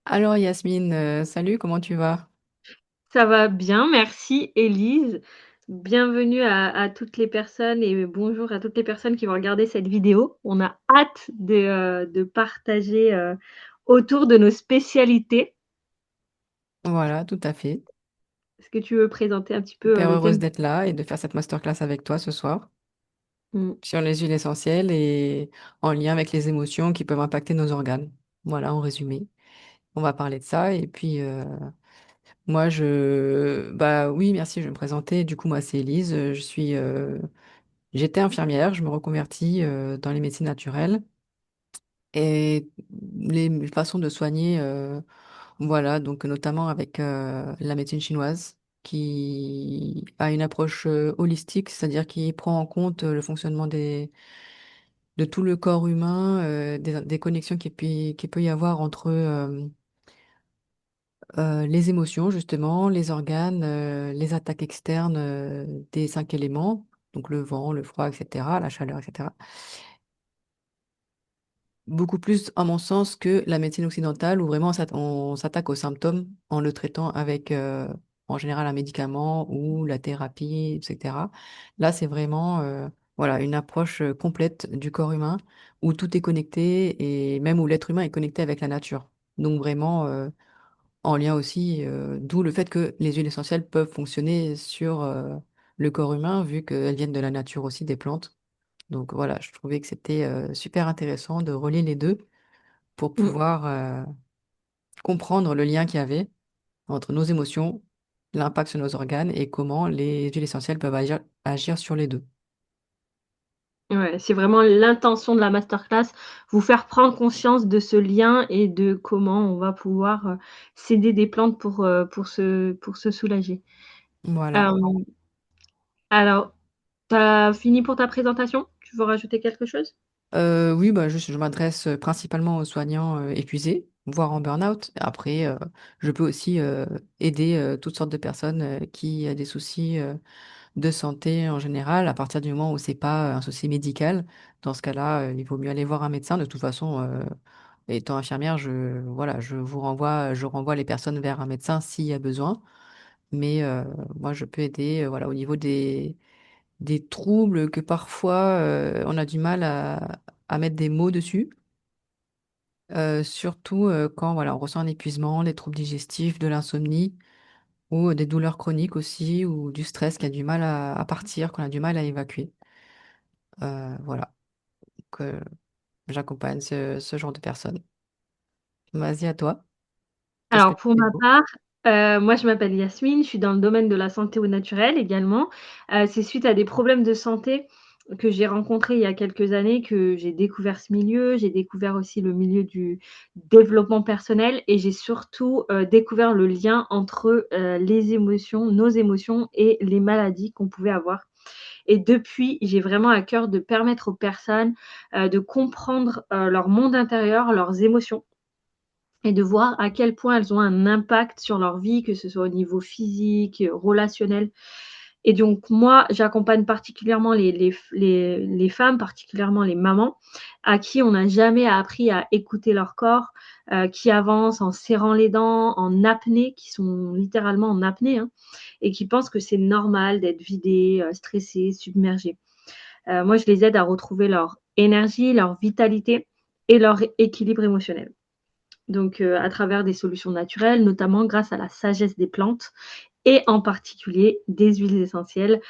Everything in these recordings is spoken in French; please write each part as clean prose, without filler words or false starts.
Alors Yasmine, salut, comment tu vas? Ça va bien, merci Élise. Bienvenue à toutes les personnes et bonjour à toutes les personnes qui vont regarder cette vidéo. On a hâte de partager autour de nos spécialités. Voilà, tout à fait. Est-ce que tu veux présenter un petit peu Hyper le heureuse thème? d'être là et de faire cette masterclass avec toi ce soir Mm. sur les huiles essentielles et en lien avec les émotions qui peuvent impacter nos organes. Voilà, en résumé. On va parler de ça et puis bah oui, merci, je vais me présenter. Du coup, moi, c'est Élise. J'étais infirmière, je me reconvertis dans les médecines naturelles et les façons de soigner. Voilà, donc notamment avec la médecine chinoise qui a une approche holistique, c'est-à-dire qui prend en compte le fonctionnement de tout le corps humain, des connexions qu'il peut y avoir entre les émotions, justement, les organes, les attaques externes des cinq éléments, donc le vent, le froid, etc., la chaleur, etc. Beaucoup plus, à mon sens, que la médecine occidentale, où vraiment on s'attaque aux symptômes en le traitant avec, en général, un médicament ou la thérapie, etc. Là, c'est vraiment, voilà, une approche complète du corps humain, où tout est connecté et même où l'être humain est connecté avec la nature. Donc vraiment, en lien aussi, d'où le fait que les huiles essentielles peuvent fonctionner sur, le corps humain, vu qu'elles viennent de la nature aussi, des plantes. Donc voilà, je trouvais que c'était super intéressant de relier les deux pour Mm. pouvoir comprendre le lien qu'il y avait entre nos émotions, l'impact sur nos organes et comment les huiles essentielles peuvent agir sur les deux. Ouais, c'est vraiment l'intention de la masterclass, vous faire prendre conscience de ce lien et de comment on va pouvoir s'aider des plantes pour se soulager. Voilà. Euh, alors, tu as fini pour ta présentation? Tu veux rajouter quelque chose? Oui, bah, je m'adresse principalement aux soignants épuisés, voire en burn-out. Après, je peux aussi aider toutes sortes de personnes qui ont des soucis de santé en général, à partir du moment où c'est pas un souci médical. Dans ce cas-là, il vaut mieux aller voir un médecin. De toute façon, étant infirmière, voilà, je renvoie les personnes vers un médecin s'il y a besoin. Mais moi, je peux aider, voilà, au niveau des troubles que parfois on a du mal à mettre des mots dessus. Surtout quand voilà, on ressent un épuisement, des troubles digestifs, de l'insomnie ou des douleurs chroniques aussi, ou du stress qui a du mal à partir, qu'on a du mal à évacuer. Voilà, donc j'accompagne ce genre de personnes. Vas-y à toi, qu'est-ce que Alors tu pour fais de ma beau? part, moi je m'appelle Yasmine, je suis dans le domaine de la santé au naturel également. C'est suite à des problèmes de santé que j'ai rencontrés il y a quelques années que j'ai découvert ce milieu. J'ai découvert aussi le milieu du développement personnel et j'ai surtout, découvert le lien entre, les émotions, nos émotions et les maladies qu'on pouvait avoir. Et depuis, j'ai vraiment à cœur de permettre aux personnes, de comprendre, leur monde intérieur, leurs émotions et de voir à quel point elles ont un impact sur leur vie, que ce soit au niveau physique, relationnel. Et donc moi, j'accompagne particulièrement les femmes, particulièrement les mamans, à qui on n'a jamais appris à écouter leur corps, qui avancent en serrant les dents, en apnée, qui sont littéralement en apnée, hein, et qui pensent que c'est normal d'être vidées, stressées, submergées. Moi, je les aide à retrouver leur énergie, leur vitalité et leur équilibre émotionnel. Donc, à travers des solutions naturelles, notamment grâce à la sagesse des plantes et en particulier des huiles essentielles.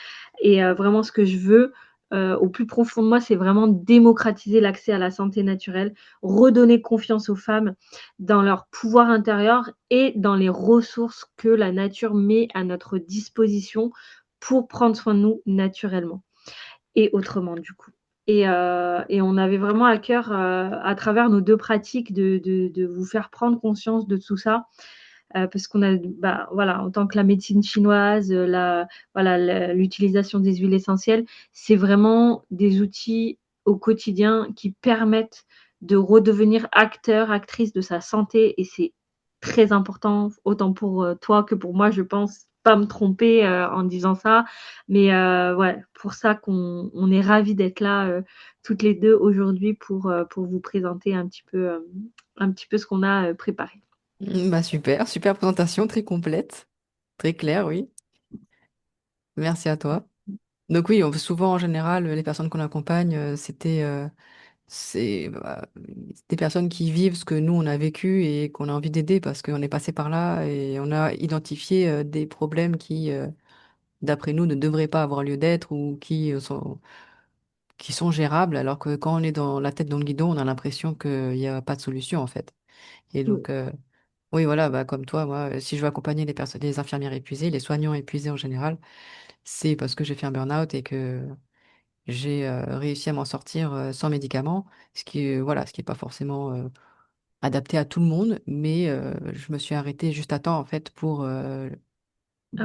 Et vraiment, ce que je veux au plus profond de moi, c'est vraiment démocratiser l'accès à la santé naturelle, redonner confiance aux femmes dans leur pouvoir intérieur et dans les ressources que la nature met à notre disposition pour prendre soin de nous naturellement et autrement du coup. Et on avait vraiment à cœur, à travers nos 2 pratiques de vous faire prendre conscience de tout ça, parce qu'on a bah, voilà, en tant que la médecine chinoise, la voilà, l'utilisation des huiles essentielles, c'est vraiment des outils au quotidien qui permettent de redevenir acteur, actrice de sa santé et c'est très important, autant pour, toi que pour moi, je pense pas me tromper, en disant ça. Mais, ouais, pour ça qu'on est ravis d'être là, toutes les 2 aujourd'hui pour vous présenter un petit peu ce qu'on a, préparé. Bah super, super présentation, très complète, très claire, oui. Merci à toi. Donc oui, souvent en général, les personnes qu'on accompagne, c'est des personnes qui vivent ce que nous on a vécu et qu'on a envie d'aider parce qu'on est passé par là et on a identifié des problèmes qui, d'après nous, ne devraient pas avoir lieu d'être ou qui sont gérables, alors que quand on est dans la tête dans le guidon, on a l'impression qu'il n'y a pas de solution en fait. Et Mm. donc, oui, voilà, bah, comme toi, moi, si je veux accompagner les personnes, les infirmières épuisées, les soignants épuisés en général, c'est parce que j'ai fait un burn-out et que j'ai réussi à m'en sortir sans médicaments, voilà, ce qui est pas forcément adapté à tout le monde, mais je me suis arrêtée juste à temps en fait pour À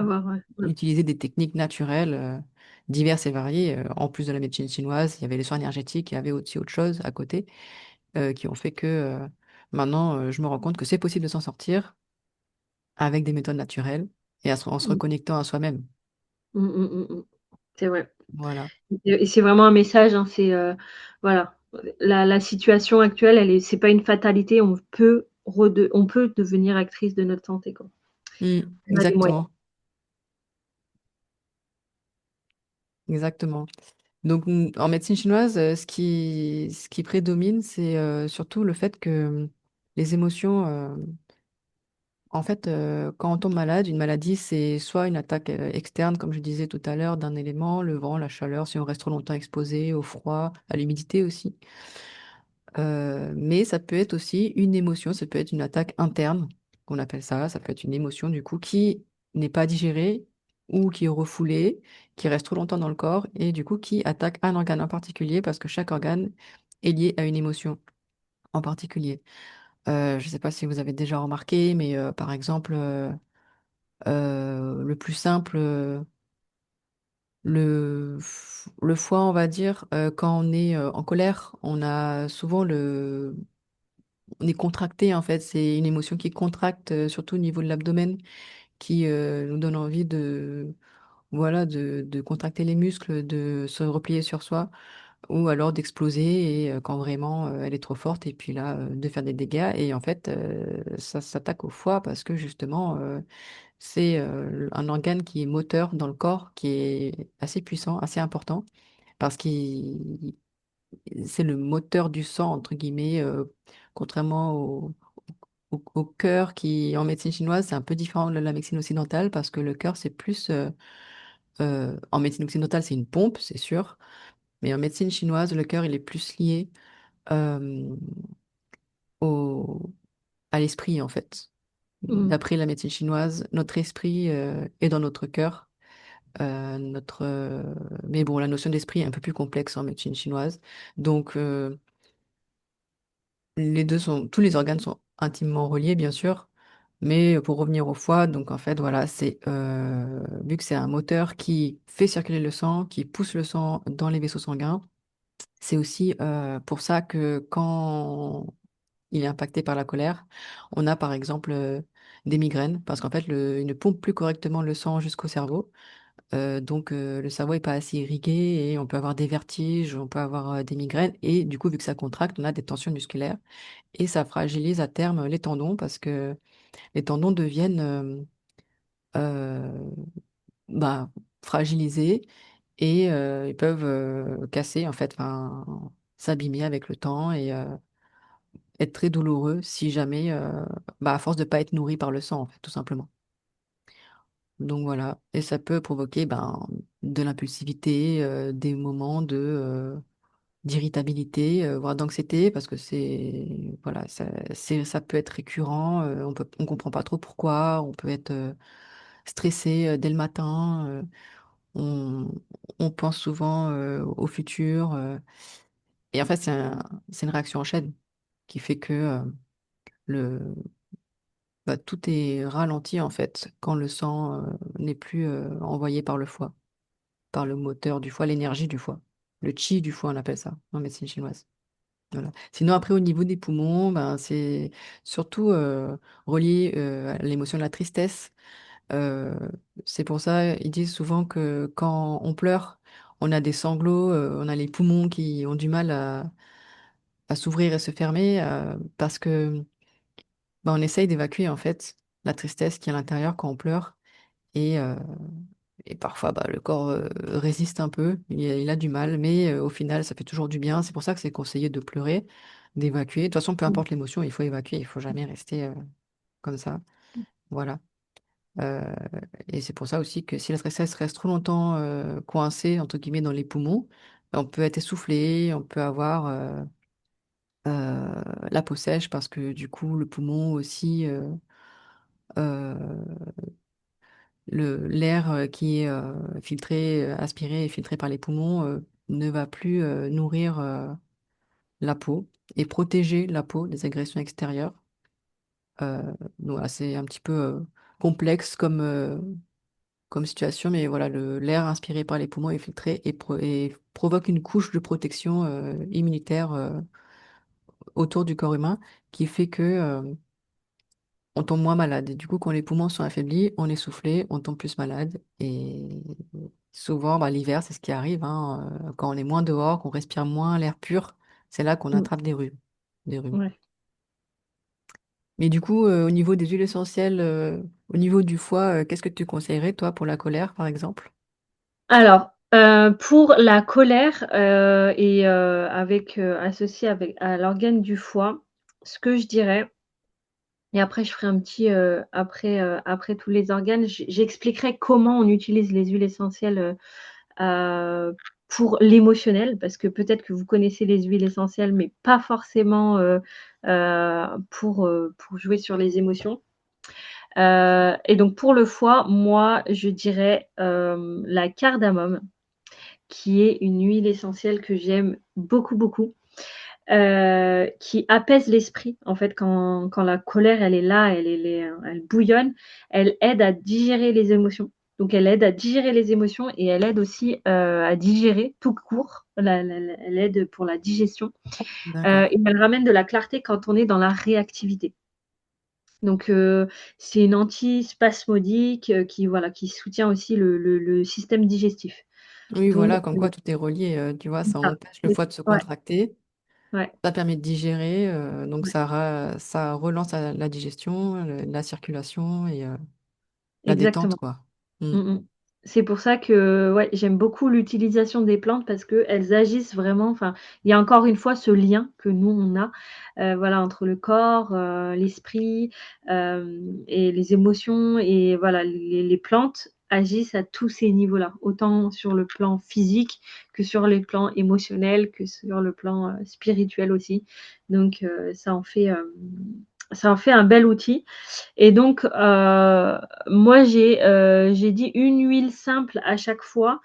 voir, ouais. Mm. utiliser des techniques naturelles diverses et variées. En plus de la médecine chinoise, il y avait les soins énergétiques, il y avait aussi autre chose à côté qui ont fait que maintenant je me rends compte que c'est possible de s'en sortir avec des méthodes naturelles et en se Mm. reconnectant à soi-même. Mm, mm, mm, mm. C'est vrai. Voilà. Et c'est vraiment un message, hein, voilà, la situation actuelle, c'est pas une fatalité, on peut devenir actrice de notre santé, quoi. On a les moyens. Exactement, exactement. Donc, en médecine chinoise, ce qui prédomine, c'est surtout le fait que les émotions, en fait, quand on tombe malade, une maladie, c'est soit une attaque externe, comme je disais tout à l'heure, d'un élément, le vent, la chaleur, si on reste trop longtemps exposé au froid, à l'humidité aussi. Mais ça peut être aussi une émotion, ça peut être une attaque interne, qu'on appelle ça. Ça peut être une émotion, du coup, qui n'est pas digérée ou qui est refoulée, qui reste trop longtemps dans le corps et du coup qui attaque un organe en particulier parce que chaque organe est lié à une émotion en particulier. Je ne sais pas si vous avez déjà remarqué, mais par exemple, le plus simple, le foie, on va dire, quand on est en colère, on a souvent on est contracté en fait. C'est une émotion qui contracte surtout au niveau de l'abdomen, qui nous donne envie voilà, de contracter les muscles, de se replier sur soi, ou alors d'exploser et quand vraiment elle est trop forte, et puis là de faire des dégâts. Et en fait, ça s'attaque au foie parce que justement c'est un organe qui est moteur dans le corps, qui est assez puissant, assez important, parce qu'il c'est le moteur du sang, entre guillemets, contrairement au cœur qui, en médecine chinoise, c'est un peu différent de la médecine occidentale, parce que le cœur, c'est plus, en médecine occidentale, c'est une pompe, c'est sûr, mais en médecine chinoise, le cœur, il est plus lié euh, au, à l'esprit, en fait. Mmh. D'après la médecine chinoise, notre esprit est dans notre cœur. Mais bon, la notion d'esprit est un peu plus complexe en médecine chinoise. Donc, tous les organes sont intimement reliés, bien sûr. Mais pour revenir au foie, donc en fait, voilà, vu que c'est un moteur qui fait circuler le sang, qui pousse le sang dans les vaisseaux sanguins, c'est aussi pour ça que quand il est impacté par la colère, on a par exemple des migraines, parce qu'en fait, il ne pompe plus correctement le sang jusqu'au cerveau. Donc le cerveau est pas assez irrigué et on peut avoir des vertiges, on peut avoir des migraines. Et du coup, vu que ça contracte, on a des tensions musculaires et ça fragilise à terme les tendons parce que les tendons deviennent euh, bah, fragilisés et ils peuvent casser en fait, enfin, s'abîmer avec le temps et être très douloureux si jamais, à force de pas être nourri par le sang, en fait, tout simplement. Donc voilà, et ça peut provoquer de l'impulsivité, des moments d'irritabilité, voire d'anxiété, parce que voilà, ça peut être récurrent, on comprend pas trop pourquoi, on peut être stressé dès le matin, on, on pense souvent au futur, et en fait c'est une réaction en chaîne qui fait que le, tout est ralenti en fait quand le sang n'est plus envoyé par le foie, par le moteur du foie, l'énergie du foie, le qi du foie on appelle ça en médecine chinoise. Voilà. Sinon, après, au niveau des poumons, c'est surtout relié à l'émotion de la tristesse. Euh, c'est pour ça, ils disent souvent que quand on pleure, on a des sanglots, on a les poumons qui ont du mal à s'ouvrir et se fermer, parce que bah, on essaye d'évacuer en fait la tristesse qui est à l'intérieur quand on pleure. Et, euh, et parfois, bah, le corps résiste un peu, il a du mal, mais au final, ça fait toujours du bien. C'est pour ça que c'est conseillé de pleurer, d'évacuer. De toute façon, peu Mmh. importe l'émotion, il faut évacuer, il faut jamais rester comme ça. Voilà. Euh, et c'est pour ça aussi que si la tristesse reste trop longtemps coincée, entre guillemets, dans les poumons, on peut être essoufflé, on peut avoir la peau sèche parce que du coup, le poumon aussi, euh, l'air qui est filtré, aspiré et filtré par les poumons ne va plus nourrir la peau et protéger la peau des agressions extérieures. Donc, voilà, c'est un petit peu complexe comme situation, mais voilà, l'air inspiré par les poumons est filtré et provoque une couche de protection immunitaire autour du corps humain qui fait que on tombe moins malade. Et du coup, quand les poumons sont affaiblis, on est soufflé, on tombe plus malade. Et souvent, bah, l'hiver, c'est ce qui arrive, hein, quand on est moins dehors, qu'on respire moins l'air pur, c'est là qu'on Mmh. attrape des rhumes. Des rhumes. Ouais. Mais du coup, au niveau des huiles essentielles, au niveau du foie, qu'est-ce que tu conseillerais, toi, pour la colère, par exemple? Alors, pour la colère, avec, associée avec à l'organe du foie, ce que je dirais et après je ferai un petit, après tous les organes, j'expliquerai comment on utilise les huiles essentielles, pour l'émotionnel, parce que peut-être que vous connaissez les huiles essentielles, mais pas forcément, pour jouer sur les émotions. Et donc pour le foie, moi je dirais, la cardamome, qui est une huile essentielle que j'aime beaucoup, beaucoup, qui apaise l'esprit. En fait, quand la colère, elle est là, elle bouillonne, elle aide à digérer les émotions. Donc, elle aide à digérer les émotions et elle aide aussi à digérer tout court. Elle aide pour la digestion. D'accord. Et elle ramène de la clarté quand on est dans la réactivité. Donc, c'est une antispasmodique qui, voilà, qui soutient aussi le système digestif. Oui, Donc, voilà, comme quoi tout est relié, tu vois, ça ça. empêche le foie de se Ouais, contracter, ouais, ça permet de digérer, donc ouais, ça relance la digestion, la circulation et la détente, exactement. quoi. Mm. Mmh mh. C'est pour ça que, ouais, j'aime beaucoup l'utilisation des plantes parce qu'elles agissent vraiment, enfin, il y a encore une fois ce lien que nous on a, voilà, entre le corps, l'esprit, et les émotions et voilà, les plantes agissent à tous ces niveaux-là, autant sur le plan physique que sur les plans émotionnels, que sur le plan, spirituel aussi. Donc, ça en fait un bel outil et donc, moi j'ai dit une huile simple à chaque fois,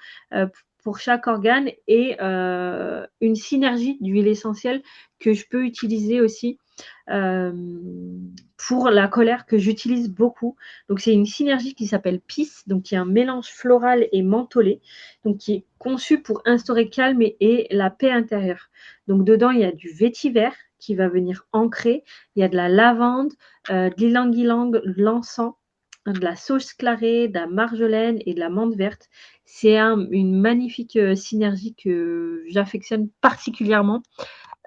pour chaque organe et une synergie d'huile essentielle que je peux utiliser aussi, pour la colère, que j'utilise beaucoup. Donc c'est une synergie qui s'appelle Peace, donc qui est un mélange floral et mentholé, donc qui est conçu pour instaurer calme et la paix intérieure. Donc dedans, il y a du vétiver qui va venir ancrer, il y a de la lavande, de l'ylang-ylang, de l'encens, de la sauge clarée, de la marjolaine et de la menthe verte. C'est une magnifique synergie que j'affectionne particulièrement.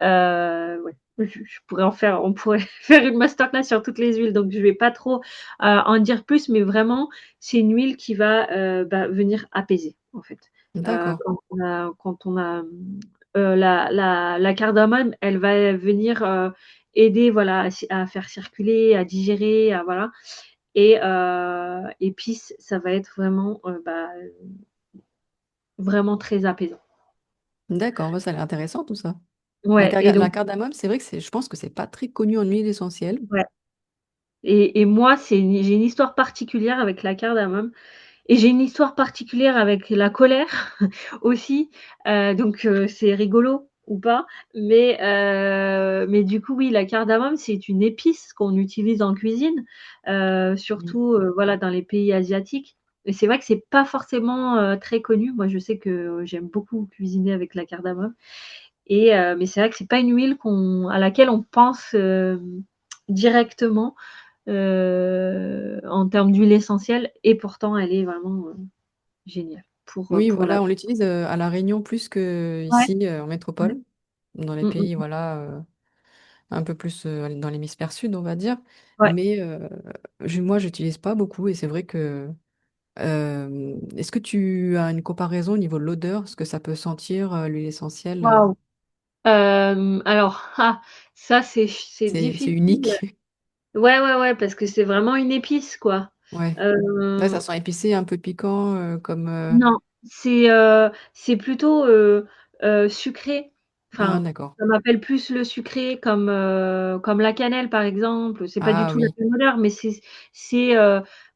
Ouais, je pourrais en faire, on pourrait faire une masterclass sur toutes les huiles, donc je ne vais pas trop en dire plus, mais vraiment, c'est une huile qui va bah, venir apaiser, en fait. D'accord. La cardamome, elle va venir aider voilà, à faire circuler, à digérer, voilà. Et puis, ça va être vraiment, bah, vraiment très apaisant. D'accord, bah, ça a l'air intéressant tout ça. Ouais, et La donc, cardamome, c'est vrai que je pense que c'est pas très connu en huile essentielle. ouais. Et moi, j'ai une histoire particulière avec la cardamome. Et j'ai une histoire particulière avec la colère aussi, donc c'est rigolo ou pas, mais du coup, oui, la cardamome, c'est une épice qu'on utilise en cuisine, Mm. surtout, voilà, dans les pays asiatiques et c'est vrai que c'est pas forcément, très connu. Moi, je sais que j'aime beaucoup cuisiner avec la cardamome mais c'est vrai que c'est pas une huile à laquelle on pense, directement, en termes d'huile essentielle et pourtant elle est vraiment, géniale Oui, pour la voilà, on l'utilise à La Réunion plus que ouais, ici en ouais. métropole, dans les Mmh pays, mh. voilà, un peu plus dans l'hémisphère sud, on va dire. Ouais. Mais moi, j'utilise pas beaucoup et c'est vrai que est-ce que tu as une comparaison au niveau de l'odeur, ce que ça peut sentir l'huile essentielle Waouh! Alors, ça c'est c'est difficile. unique. Ouais, ouais, ouais, parce que c'est vraiment une épice, quoi. Ouais. Ouais, ça Euh, sent épicé, un peu piquant, comme. non, c'est plutôt sucré. Ah, Enfin, d'accord. ça m'appelle plus le sucré comme la cannelle, par exemple. C'est pas du Ah tout la oui. même odeur, mais c'est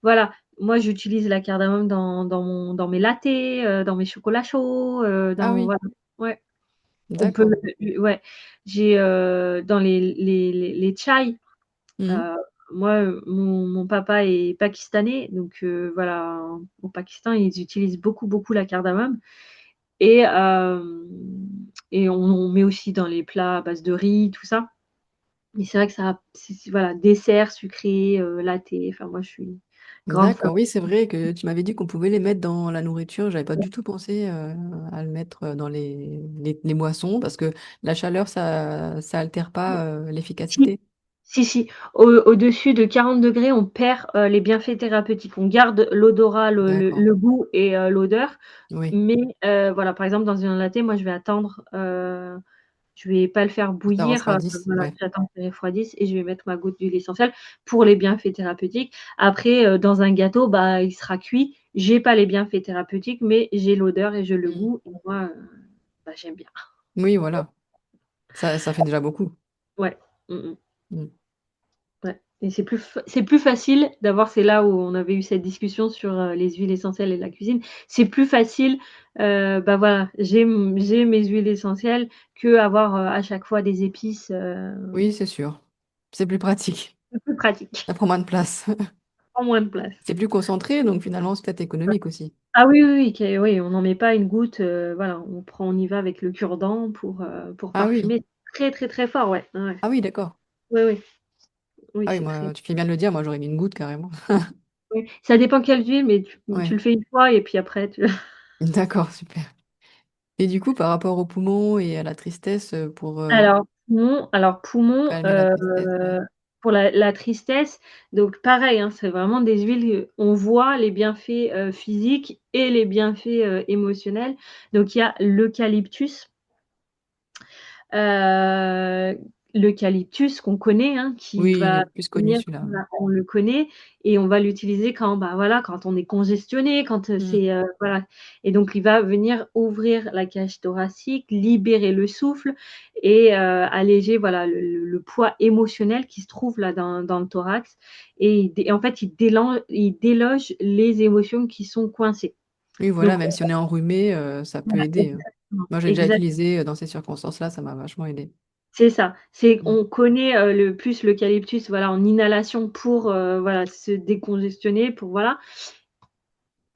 voilà. Moi, j'utilise la cardamome dans mes lattés, dans mes chocolats chauds, Ah dans oui. voilà. Ouais, on peut D'accord. ouais. J'ai dans les tchaïs. Mhm. Heu, moi, mon papa est pakistanais, donc voilà, au Pakistan, ils utilisent beaucoup, beaucoup la cardamome et on met aussi dans les plats à base de riz, tout ça. Et c'est vrai que ça c'est voilà, dessert sucré, latte, enfin moi je suis grande fan. D'accord. Oui, c'est vrai que tu m'avais dit qu'on pouvait les mettre dans la nourriture. J'avais pas du tout pensé à le mettre dans les boissons parce que la chaleur, ça altère pas Si, l'efficacité. si, si, au-dessus de 40°, on perd, les bienfaits thérapeutiques. On garde l'odorat, D'accord. le goût et l'odeur, Oui. mais voilà, par exemple, dans un latte, moi je vais attendre, je vais pas le faire Ça bouillir, refroidisse. voilà, Ouais. j'attends que ça refroidisse et je vais mettre ma goutte d'huile essentielle pour les bienfaits thérapeutiques. Après, dans un gâteau, bah, il sera cuit. J'ai pas les bienfaits thérapeutiques, mais j'ai l'odeur et j'ai le Mhm. goût et moi, bah, j'aime bien. Oui, voilà. Ça fait déjà beaucoup. Ouais. Mmh mh. Mm. Ouais et c'est plus facile d'avoir c'est là où on avait eu cette discussion sur, les huiles essentielles et la cuisine. C'est plus facile, bah, voilà, j'ai mes huiles essentielles qu'avoir, à chaque fois des épices, Oui, c'est sûr. C'est plus pratique. c'est plus pratique. Ça prend moins de place. Prend moins de place. C'est plus concentré, donc finalement, c'est peut-être économique aussi. Ah oui, oui, oui, oui, on n'en met pas une goutte, voilà, on y va avec le cure-dent pour Ah oui. parfumer. Très, très, très fort, ouais, ouais, ouais. Ah oui, d'accord. Oui, oui, oui, Ah oui, c'est très moi, tu fais bien de le dire, moi j'aurais mis une goutte carrément. oui, ça dépend quelle huile, mais tu Ouais, le fais une fois et puis après tu d'accord, super. Et du coup, par rapport aux poumons et à la tristesse, pour alors poumon, calmer la tristesse, ouais. pour la tristesse, donc pareil, hein, c'est vraiment des huiles, on voit les bienfaits, physiques et les bienfaits, émotionnels. Donc il y a l'eucalyptus. Heu, l'eucalyptus qu'on connaît, hein, qui Oui, il va est plus connu venir celui-là. voilà, on le connaît et on va l'utiliser quand, bah, voilà, quand on est congestionné, quand, Mm. c'est, voilà et donc il va venir ouvrir la cage thoracique, libérer le souffle et alléger, voilà, le poids émotionnel qui se trouve là dans le thorax et en fait, il déloge les émotions qui sont coincées. Oui, voilà, Donc même si on est enrhumé, ça peut voilà, aider, hein. exactement, Moi, j'ai déjà utilisé dans ces circonstances-là, ça m'a vachement aidé. c'est ça. C'est Mm. on connaît, le plus l'eucalyptus, voilà, en inhalation pour, voilà, se décongestionner, pour voilà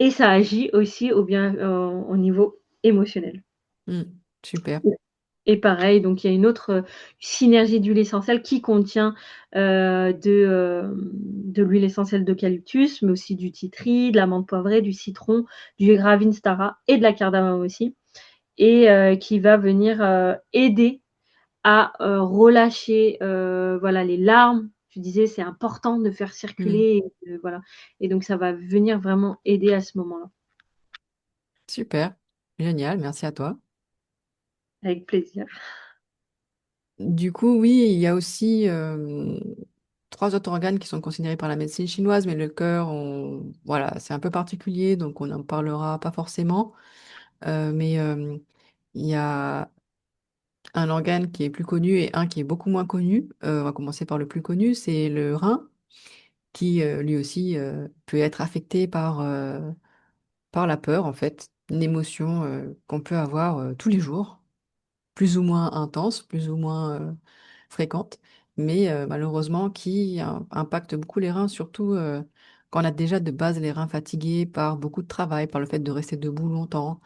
et ça agit aussi au niveau émotionnel. Mm. Super. Et pareil, donc il y a une autre, synergie d'huile essentielle qui contient, de l'huile essentielle d'eucalyptus, mais aussi du titri, de la menthe poivrée, du citron, du Gravinstara et de la cardamome aussi et qui va venir, aider à, relâcher, voilà, les larmes. Je disais, c'est important de faire Mm. circuler et de voilà et donc ça va venir vraiment aider à ce moment-là. Super. Génial, merci à toi. Avec plaisir. Du coup, oui, il y a aussi trois autres organes qui sont considérés par la médecine chinoise, mais le cœur, voilà, c'est un peu particulier, donc on n'en parlera pas forcément. Mais il y a un organe qui est plus connu et un qui est beaucoup moins connu. On va commencer par le plus connu, c'est le rein, qui lui aussi peut être affecté par la peur, en fait, une émotion qu'on peut avoir tous les jours, plus ou moins intense, plus ou moins fréquente, mais malheureusement qui impacte beaucoup les reins, surtout quand on a déjà de base les reins fatigués par beaucoup de travail, par le fait de rester debout longtemps,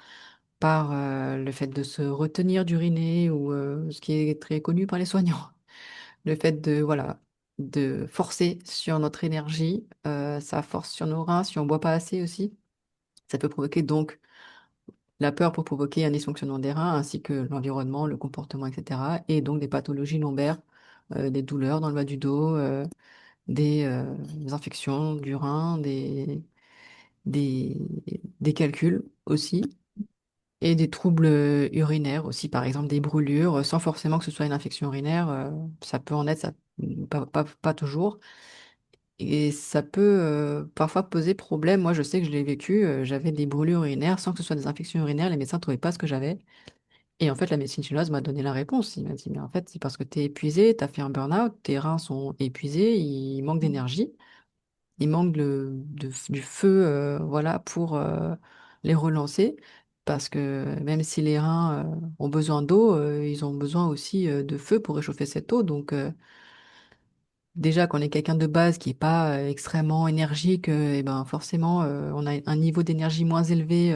par le fait de se retenir d'uriner ou ce qui est très connu par les soignants, le fait de voilà de forcer sur notre énergie, ça force sur nos reins si on boit pas assez aussi. Ça peut provoquer donc la peur pour provoquer un dysfonctionnement des reins ainsi que l'environnement, le comportement, etc. et donc des pathologies lombaires des douleurs dans le bas du dos, des infections du rein, des, des calculs aussi, et des troubles urinaires aussi, par exemple des brûlures, sans forcément que ce soit une infection urinaire. Ça peut en être, ça, pas toujours. Et ça peut parfois poser problème. Moi, je sais que je l'ai vécu. J'avais des brûlures urinaires sans que ce soit des infections urinaires. Les médecins ne trouvaient pas ce que j'avais. Et en fait, la médecine chinoise m'a donné la réponse. Il m'a dit, mais en fait, c'est parce que tu es épuisé, tu as fait un burn-out, tes reins sont épuisés, il manque d'énergie, il manque du feu, voilà, pour les relancer. Parce que même si les reins ont besoin d'eau, ils ont besoin aussi de feu pour réchauffer cette eau. Donc, déjà, qu'on est quelqu'un de base qui n'est pas extrêmement énergique, et ben forcément, on a un niveau d'énergie moins élevé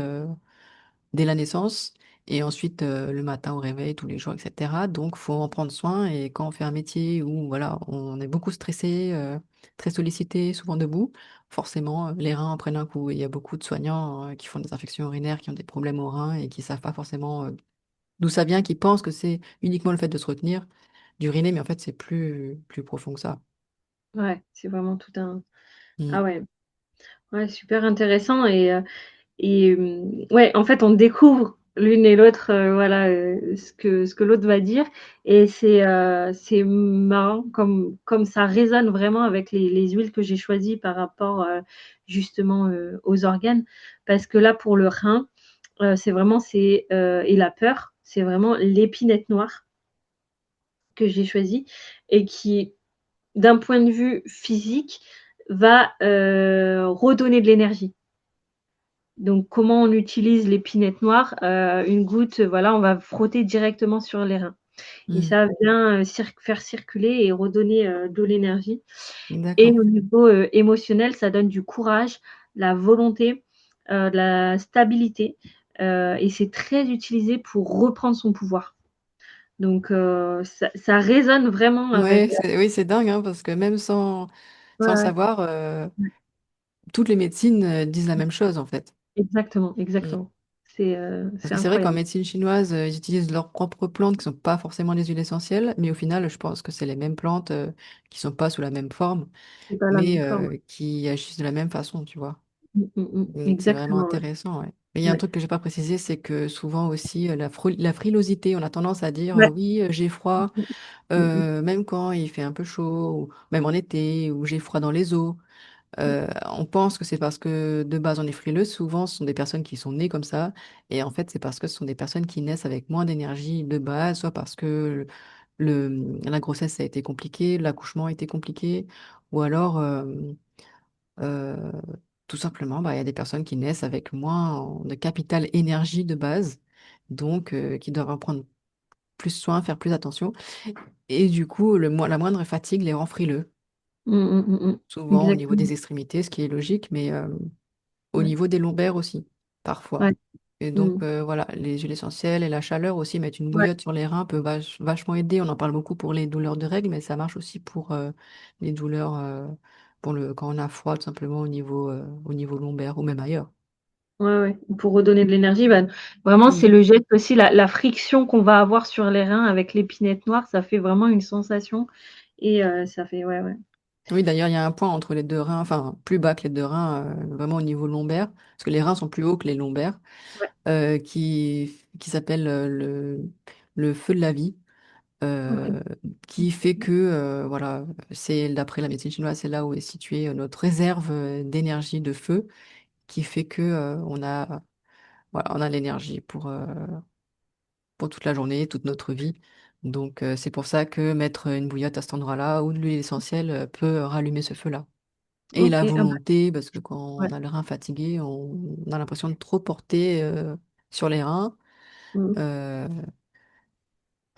dès la naissance. Et ensuite, le matin au réveil, tous les jours, etc. Donc, faut en prendre soin. Et quand on fait un métier où voilà, on est beaucoup stressé, très sollicité, souvent debout, forcément, les reins en prennent un coup. Et il y a beaucoup de soignants qui font des infections urinaires, qui ont des problèmes aux reins et qui savent pas forcément d'où ça vient, qui pensent que c'est uniquement le fait de se retenir d'uriner, mais en fait, c'est plus profond que ça. Ouais, c'est vraiment tout un Mm. ah ouais, ouais, super intéressant ouais, en fait, on découvre l'une et l'autre, voilà, ce que l'autre va dire et c'est marrant comme ça résonne vraiment avec les huiles que j'ai choisies par rapport, justement, aux organes. Parce que là, pour le rein, et la peur, c'est vraiment l'épinette noire que j'ai choisie et qui, d'un point de vue physique, va, redonner de l'énergie. Donc, comment on utilise l'épinette noire? Une goutte, voilà, on va frotter directement sur les reins et Mm. ça vient, faire circuler et redonner, de l'énergie et D'accord. au niveau, émotionnel, ça donne du courage, la volonté, de la stabilité, et c'est très utilisé pour reprendre son pouvoir. Donc, ça résonne vraiment avec Ouais, oui, c'est dingue, hein, parce que même ouais, sans le ouais, savoir, ouais, toutes les médecines disent la même chose, en fait. exactement, Mm. exactement. Parce C'est que c'est vrai qu'en incroyable. médecine chinoise, ils utilisent leurs propres plantes qui sont pas forcément des huiles essentielles, mais au final, je pense que c'est les mêmes plantes qui sont pas sous la même forme, C'est pas la mais même forme. qui agissent de la même façon, tu vois. Mmh, mmh mh. Donc c'est vraiment Exactement, ouais. intéressant, ouais. Mais il y a un Ouais. truc que j'ai pas précisé, c'est que souvent aussi la frilosité, on a tendance à dire Ouais. oui, j'ai froid, Mmh mh. même quand il fait un peu chaud, ou même en été, ou j'ai froid dans les os. Mmh On pense que c'est parce que de base on est frileux. Souvent, ce sont des personnes qui sont nées comme ça. Et en fait, c'est parce que ce sont des personnes qui naissent avec moins d'énergie de base, soit parce que la grossesse a été compliquée, l'accouchement a été compliqué, ou alors euh, tout simplement, bah, il y a des personnes qui naissent avec moins de capital énergie de base, donc qui doivent en prendre plus soin, faire plus attention. Et du coup, la moindre fatigue les rend frileux. Mmh, mmh, mmh mh. Souvent au niveau Exactement. des extrémités, ce qui est logique, mais au Ouais. niveau des lombaires aussi, parfois. Ouais. Et Mmh. donc, voilà, les huiles essentielles et la chaleur aussi, mettre une Ouais. bouillotte sur les reins peut vachement aider. On en parle beaucoup pour les douleurs de règles, mais ça marche aussi pour les douleurs, quand on a froid, tout simplement au niveau lombaire ou même ailleurs. Ouais, ouais. Pour redonner de l'énergie, bah, vraiment, Mm. c'est le geste aussi, la friction qu'on va avoir sur les reins avec l'épinette noire, ça fait vraiment une sensation et ça fait ouais, ouais. Oui, d'ailleurs, il y a un point entre les deux reins, enfin, plus bas que les deux reins, vraiment au niveau lombaire, parce que les reins sont plus hauts que les lombaires, Ouais. qui s'appelle le feu de la vie. OK. euh, qui fait que, voilà, c'est d'après la médecine chinoise, c'est là où est située notre réserve d'énergie de feu, qui fait que voilà, on a l'énergie pour toute la journée, toute notre vie. Donc, c'est pour ça que mettre une bouillotte à cet endroit-là ou de l'huile essentielle peut rallumer ce feu-là. Et la OK. Ah bah, volonté, parce que quand on ouais. a le rein fatigué, on a l'impression de trop porter sur les reins. Mmh. Euh,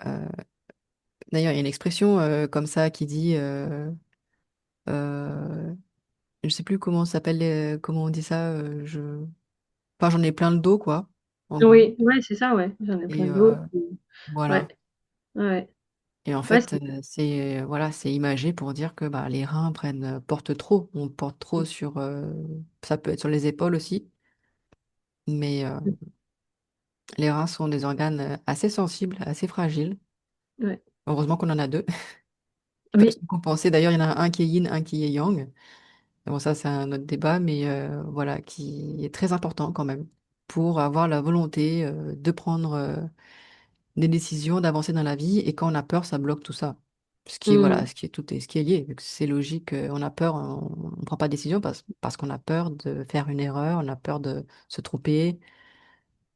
euh, D'ailleurs, il y a une expression comme ça qui dit euh, je sais plus comment ça s'appelle, comment on dit ça. Enfin, j'en ai plein le dos, quoi, en gros. Oui, ouais, c'est ça, ouais. J'en ai plein Et le dos. Ouais, voilà. ouais. Et en Ouais, fait, c'est voilà, c'est imagé pour dire que bah, les reins portent trop. On porte trop sur. Ça peut être sur les épaules aussi, mais les reins sont des organes assez sensibles, assez fragiles. ouais. Heureusement qu'on en a deux. peuvent Oui. se compenser. D'ailleurs, il y en a un qui est yin, un qui est yang. Bon, ça, c'est un autre débat, mais voilà, qui est très important quand même pour avoir la volonté de prendre des décisions, d'avancer dans la vie. Et quand on a peur, ça bloque tout ça. Ce qui est, voilà, Mmh. ce qui est tout est, ce qui est lié. Vu que c'est logique, on a peur, on ne prend pas de décision parce qu'on a peur de faire une erreur, on a peur de se tromper,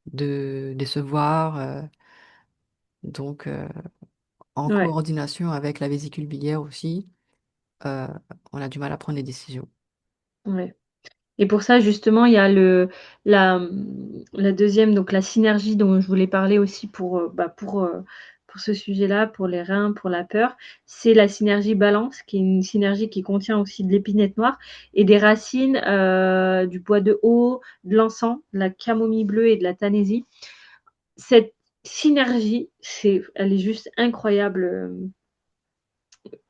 de décevoir. Donc, en Ouais, coordination avec la vésicule biliaire aussi, euh, on a du mal à prendre des décisions. ouais. Et pour ça, justement, il y a la deuxième, donc la synergie dont je voulais parler aussi pour ce sujet-là, pour les reins, pour la peur. C'est la synergie balance, qui est une synergie qui contient aussi de l'épinette noire et des racines, du bois de haut, de l'encens, de la camomille bleue et de la tanésie. Cette synergie, elle est juste incroyable,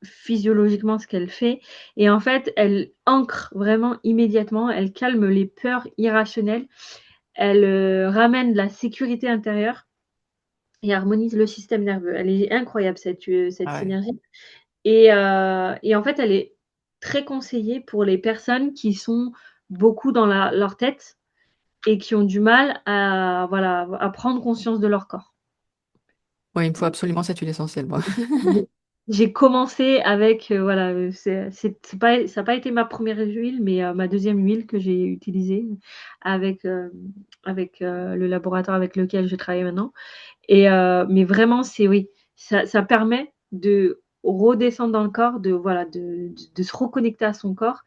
physiologiquement ce qu'elle fait. Et en fait, elle ancre vraiment immédiatement, elle calme les peurs irrationnelles, elle ramène de la sécurité intérieure et harmonise le système nerveux. Elle est incroyable, cette Ah ouais. synergie. Et en fait, elle est très conseillée pour les personnes qui sont beaucoup dans leur tête et qui ont du mal à, voilà, à prendre conscience de leur corps. Ouais, il me faut absolument cette huile essentielle, moi. J'ai commencé avec, voilà, c'est pas ça a pas été ma première huile, mais ma deuxième huile que j'ai utilisée avec, le laboratoire avec lequel je travaille maintenant. Mais vraiment, c'est oui, ça permet de redescendre dans le corps, de voilà, de se reconnecter à son corps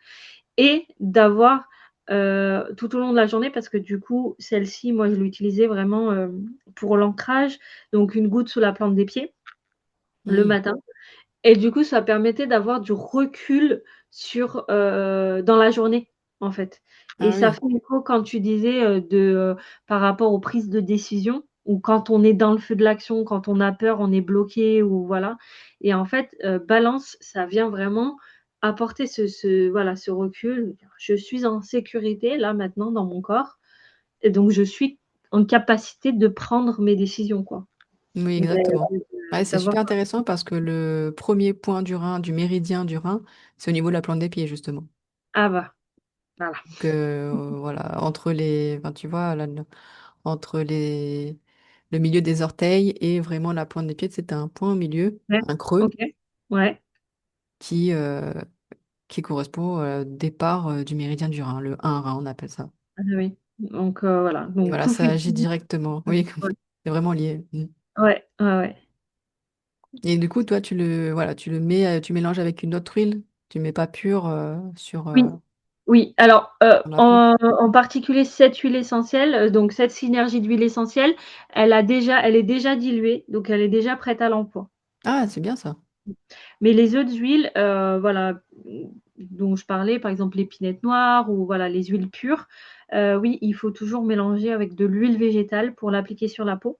et d'avoir, tout au long de la journée parce que du coup, celle-ci, moi, je l'ai utilisée vraiment, pour l'ancrage, donc une goutte sous la plante des pieds, le Hmm. matin. Et du coup, ça permettait d'avoir du recul sur, dans la journée, en fait. Et Ah ça oui. fait écho quand tu disais, par rapport aux prises de décision ou quand on est dans le feu de l'action, quand on a peur, on est bloqué ou voilà. Et en fait, balance, ça vient vraiment apporter voilà, ce recul. Je suis en sécurité là, maintenant, dans mon corps et donc je suis en capacité de prendre mes décisions, quoi. Oui, De exactement. Ouais, c'est d'avoir super intéressant parce que le premier point du rein, du méridien du rein, c'est au niveau de la plante des pieds, justement. ah bah, voilà. Donc, voilà, entre les, enfin, tu vois, là, entre le milieu des orteils et vraiment la pointe des pieds, c'est un point au milieu, Ouais, un creux, OK. Ouais. qui, euh, qui correspond au départ du méridien du rein, le 1 rein, on appelle ça. Ah oui, donc voilà, Et donc voilà, tout ça fait agit directement. Oui, ouais, c'est vraiment lié. Mm. ouais, ouais, ouais. Et du coup, toi, voilà, tu le mets, tu mélanges avec une autre huile. Tu mets pas pur Oui, oui, alors, sur la peau. en particulier cette huile essentielle, donc cette synergie d'huile essentielle, elle est déjà diluée, donc elle est déjà prête à l'emploi. Ah, c'est bien ça. Mais les autres huiles, voilà, dont je parlais, par exemple l'épinette noire ou voilà les huiles pures, oui, il faut toujours mélanger avec de l'huile végétale pour l'appliquer sur la peau.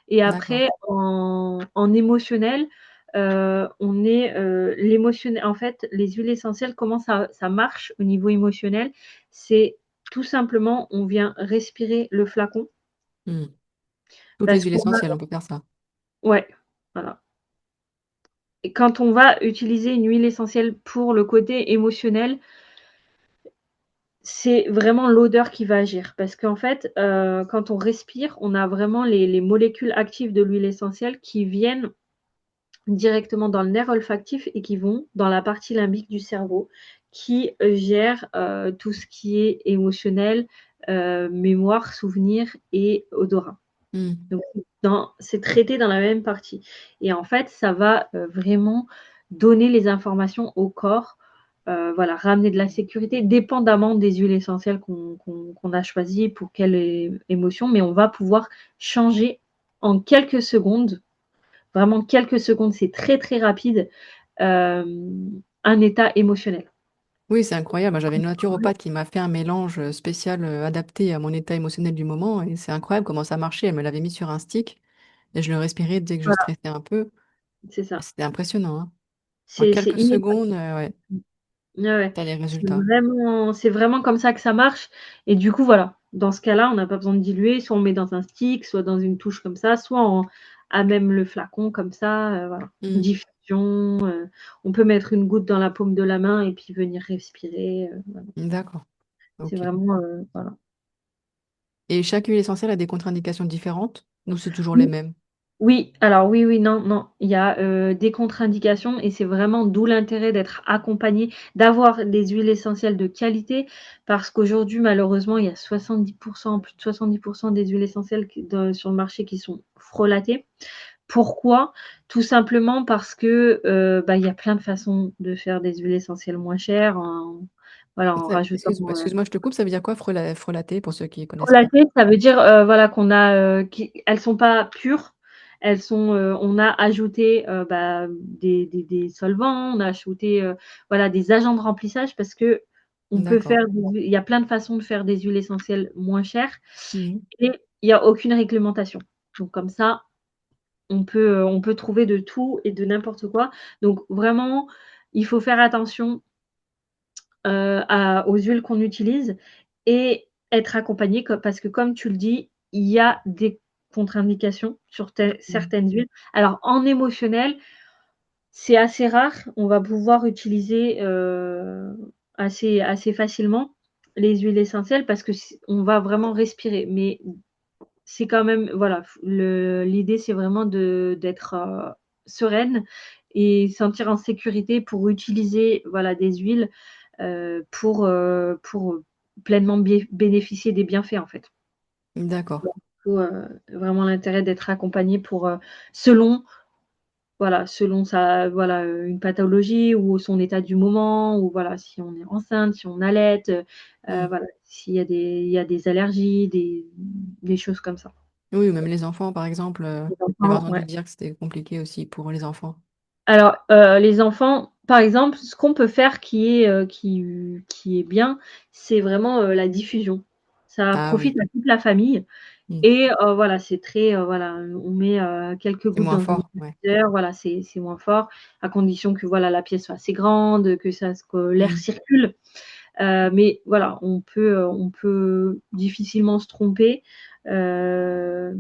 Et D'accord. après, en émotionnel, on est l'émotionnel. En fait, les huiles essentielles, comment ça marche au niveau émotionnel? C'est tout simplement, on vient respirer le flacon Mm. Toutes les parce huiles qu'on a, essentielles, on peut faire ça. ouais, voilà. Et quand on va utiliser une huile essentielle pour le côté émotionnel, c'est vraiment l'odeur qui va agir parce qu'en fait, quand on respire, on a vraiment les molécules actives de l'huile essentielle qui viennent directement dans le nerf olfactif et qui vont dans la partie limbique du cerveau qui gère tout ce qui est émotionnel, mémoire, souvenir et odorat. Mm. Donc, c'est traité dans la même partie. Et en fait, ça va vraiment donner les informations au corps, voilà, ramener de la sécurité, dépendamment des huiles essentielles qu'on a choisies pour quelle émotion, mais on va pouvoir changer en quelques secondes. Vraiment quelques secondes, c'est très, très rapide, un état émotionnel. Oui, c'est incroyable. Moi, j'avais une naturopathe qui m'a fait un mélange spécial adapté à mon état émotionnel du moment. Et c'est incroyable comment ça marchait. Elle me l'avait mis sur un stick et je le respirais dès que je Voilà, stressais un peu. c'est Et ça. c'était impressionnant, hein. En C'est quelques immédiat. secondes, ouais, Ouais, ouais. t'as les résultats. C'est vraiment comme ça que ça marche et du coup, voilà, dans ce cas-là, on n'a pas besoin de diluer, soit on met dans un stick, soit dans une touche comme ça, soit on à même le flacon comme ça, voilà. Mm. infusions, on peut mettre une goutte dans la paume de la main et puis venir respirer, voilà. D'accord. C'est Ok. vraiment, voilà. Et chaque huile essentielle a des contre-indications différentes ou c'est toujours les mêmes? Oui, alors oui, oui, non, non, il y a, des contre-indications et c'est vraiment d'où l'intérêt d'être accompagné, d'avoir des huiles essentielles de qualité parce qu'aujourd'hui, malheureusement, il y a 70 plus de 70 des huiles essentielles qui de sur le marché qui sont frelatées. Pourquoi? Tout simplement parce que, bah, il y a plein de façons de faire des huiles essentielles moins chères en rajoutant, Excuse-moi, je te coupe, ça veut dire quoi frelater pour ceux qui connaissent pas? Chocolaté, ça veut dire, voilà qu'on a, elles sont pas pures. Elles sont, on a ajouté, bah, des solvants, on a ajouté, voilà, des agents de remplissage parce qu'on peut D'accord. faire des hu il y a plein de façons de faire des huiles essentielles moins chères Mhm. et il y a aucune réglementation. Donc comme ça, on peut trouver de tout et de n'importe quoi. Donc vraiment, il faut faire attention aux huiles qu'on utilise et être accompagné parce que comme tu le dis, il y a des contre-indications sur Mhm. certaines huiles. Alors en émotionnel, c'est assez rare, on va pouvoir utiliser, assez facilement les huiles essentielles parce que on va vraiment respirer. Mais c'est quand même voilà, l'idée c'est vraiment d'être, sereine et sentir en sécurité pour utiliser, voilà, des huiles pour pleinement bénéficier des bienfaits, en fait. D'accord. D'où, vraiment l'intérêt d'être accompagné selon, voilà, selon sa voilà, une pathologie ou son état du moment ou voilà, si on est enceinte, si on allaite, Mhm. voilà, il y a des allergies, des choses comme ça. Oui, ou même les enfants, par exemple. Les J'avais enfants, entendu ouais. dire que c'était compliqué aussi pour les enfants. Alors, les enfants, par exemple, ce qu'on peut faire qui est bien, c'est vraiment, la diffusion. Ça Ah profite oui. à toute la famille. Mhm. Et voilà, c'est très, voilà, on met, quelques C'est gouttes moins dans un fort, ouais. diffuseur, voilà, c'est moins fort, à condition que, voilà, la pièce soit assez grande, que l'air Mhm. circule. Mais voilà, on peut difficilement se tromper. Heu,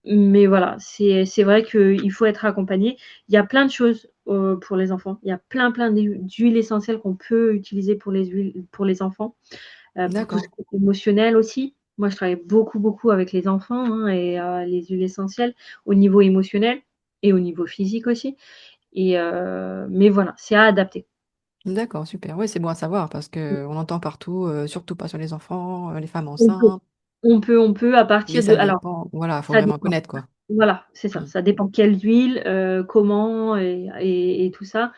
mais voilà, c'est vrai qu'il faut être accompagné. Il y a plein de choses, pour les enfants. Il y a plein d'huiles essentielles qu'on peut utiliser pour les enfants. Pour tout ce D'accord. qui est émotionnel aussi. Moi, je travaille beaucoup avec les enfants, hein, et les huiles essentielles au niveau émotionnel et au niveau physique aussi mais voilà, c'est à adapter. D'accord, super. Oui, c'est bon à savoir parce que on entend partout, surtout pas sur les enfants, les femmes On peut enceintes, on peut à mais partir de ça alors, dépend. Voilà, faut ça vraiment dépend. connaître, quoi. Voilà, c'est ça. Mm. Ça dépend quelle huile, comment et tout ça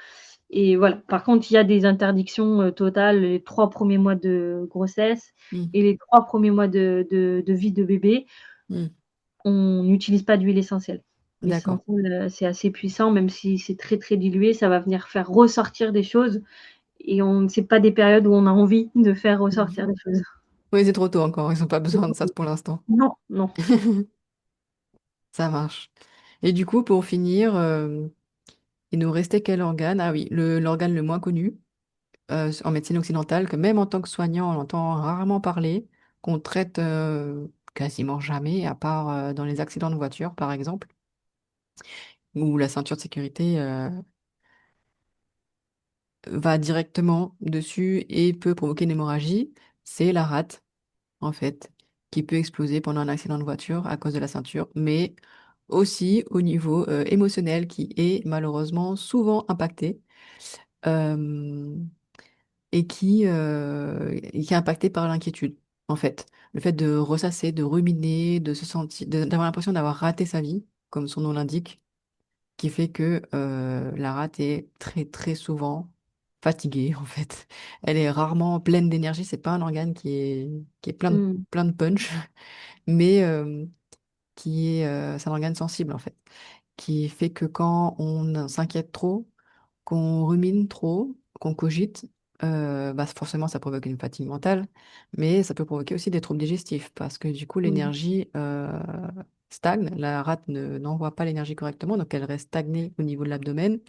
et voilà. Par contre, il y a des interdictions, totales les 3 premiers mois de grossesse Mm. et les 3 premiers mois de vie de bébé. Mm. On n'utilise pas d'huile essentielle. D'accord. L'essentiel, c'est assez puissant, même si c'est très, très dilué, ça va venir faire ressortir des choses et c'est pas des périodes où on a envie de faire ressortir Mhm. des choses. Oui, c'est trop tôt encore. Ils n'ont pas besoin de ça pour l'instant. Non, non. Ça marche. Et du coup, pour finir, il nous restait quel organe? Ah oui, l'organe le moins connu en médecine occidentale, que même en tant que soignant, on entend rarement parler, qu'on traite quasiment jamais, à part dans les accidents de voiture, par exemple, où la ceinture de sécurité va directement dessus et peut provoquer une hémorragie. C'est la rate, en fait, qui peut exploser pendant un accident de voiture à cause de la ceinture, mais aussi au niveau émotionnel, qui est malheureusement souvent impacté. euh, et qui est impacté par l'inquiétude, en fait. Le fait de ressasser, de ruminer, de se sentir, d'avoir l'impression d'avoir raté sa vie, comme son nom l'indique, qui fait que la rate est très très souvent fatiguée, en fait. Elle est rarement pleine d'énergie, c'est pas un organe qui est Mmh. plein de punch, mais c'est un organe sensible, en fait, qui fait que quand on s'inquiète trop, qu'on rumine trop, qu'on cogite, bah forcément ça provoque une fatigue mentale, mais ça peut provoquer aussi des troubles digestifs parce que du coup Mmh. l'énergie stagne, la rate n'envoie pas l'énergie correctement, donc elle reste stagnée au niveau de l'abdomen,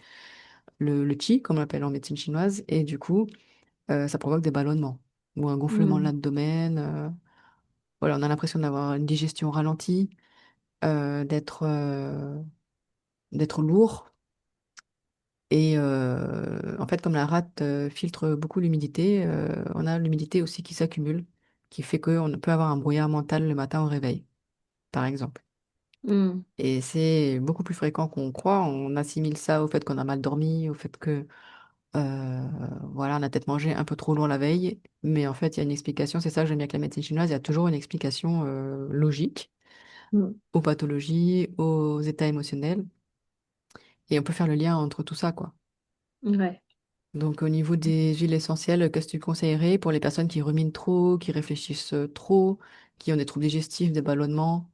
le qi comme on l'appelle en médecine chinoise, et du coup ça provoque des ballonnements ou un gonflement de Mmh. l'abdomen. Voilà, on a l'impression d'avoir une digestion ralentie, euh, d'être euh, d'être lourd. Et en fait, comme la rate filtre beaucoup l'humidité, on a l'humidité aussi qui s'accumule, qui fait qu'on peut avoir un brouillard mental le matin au réveil, par exemple. Mmh. Et c'est beaucoup plus fréquent qu'on croit. On assimile ça au fait qu'on a mal dormi, au fait que voilà, on a peut-être mangé un peu trop lourd la veille. Mais en fait, il y a une explication. C'est ça que j'aime bien avec la médecine chinoise. Il y a toujours une explication logique Mmh. aux pathologies, aux états émotionnels. Et on peut faire le lien entre tout ça, quoi. Ouais. Donc, au niveau des huiles essentielles, qu'est-ce que tu conseillerais pour les personnes qui ruminent trop, qui réfléchissent trop, qui ont des troubles digestifs, des ballonnements?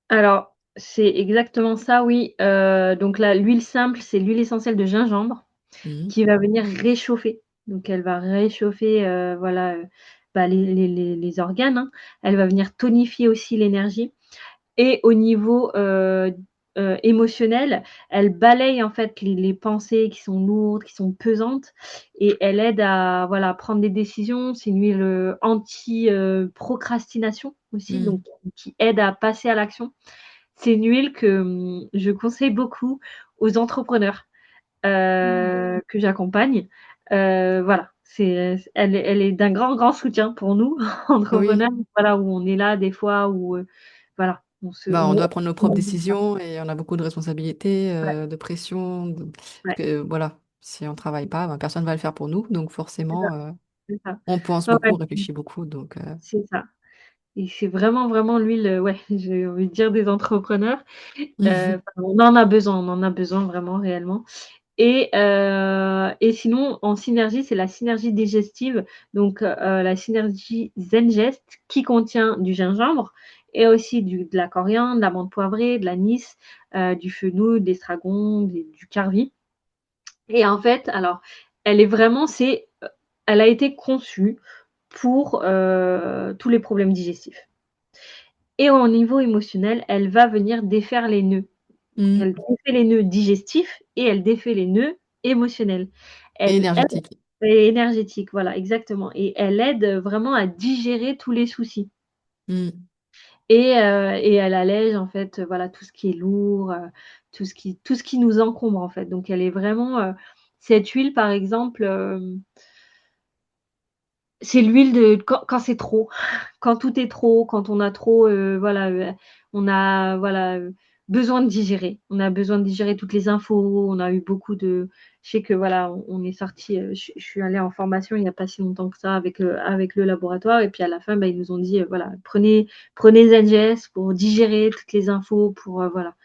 Alors, c'est exactement ça, oui, donc là, l'huile simple, c'est l'huile essentielle de gingembre Mhm. qui va venir réchauffer. Donc elle va réchauffer, voilà, bah, les organes, hein. Elle va venir tonifier aussi l'énergie et au niveau, émotionnel, elle balaye en fait les pensées qui sont lourdes, qui sont pesantes et elle aide à, voilà, prendre des décisions. C'est une huile, anti, procrastination aussi, donc Mhm. qui aide à passer à l'action. C'est une huile que, je conseille beaucoup aux entrepreneurs, que j'accompagne. Voilà, elle est d'un grand, grand soutien pour nous Oui, entrepreneurs, voilà, où on est là des fois où, voilà, bah, on doit prendre nos propres décisions et on a beaucoup de responsabilités, ouais, de pression. Parce ouais, que voilà, si on travaille pas, ben, personne va le faire pour nous. Donc c'est ça, forcément, c'est ça. on pense Ouais, beaucoup, ouais, on réfléchit beaucoup. Donc, c'est ça et c'est vraiment, vraiment l'huile, ouais, j'ai envie de dire des entrepreneurs. On en a besoin vraiment réellement. Et sinon, en synergie, c'est la synergie digestive, donc la synergie Zengest qui contient du gingembre et aussi de la coriandre, de la menthe poivrée, de l'anis, du fenouil, de l'estragon, du carvi et en fait, alors, elle est vraiment elle a été conçue pour, tous les problèmes digestifs et au niveau émotionnel, elle va venir défaire les nœuds. Elle mhm. défait les nœuds digestifs et elle défait les nœuds émotionnels. Et Elle aide énergétique. et énergétiques, voilà, exactement et elle aide, vraiment à digérer tous les soucis Mhm. et elle allège, en fait, voilà, tout ce qui est lourd, tout ce qui nous encombre, en fait. Donc elle est vraiment, cette huile, par exemple, c'est l'huile de quand c'est trop, quand tout est trop, quand on a trop, voilà, on a, voilà, besoin de digérer. On a besoin de digérer toutes les infos. On a eu beaucoup de je sais que, voilà, on est sortis, je suis allée en formation il y a pas si longtemps que ça avec le laboratoire et puis à la fin, bah, ils nous ont dit, voilà: «Prenez Zengest pour digérer toutes les infos, pour, voilà,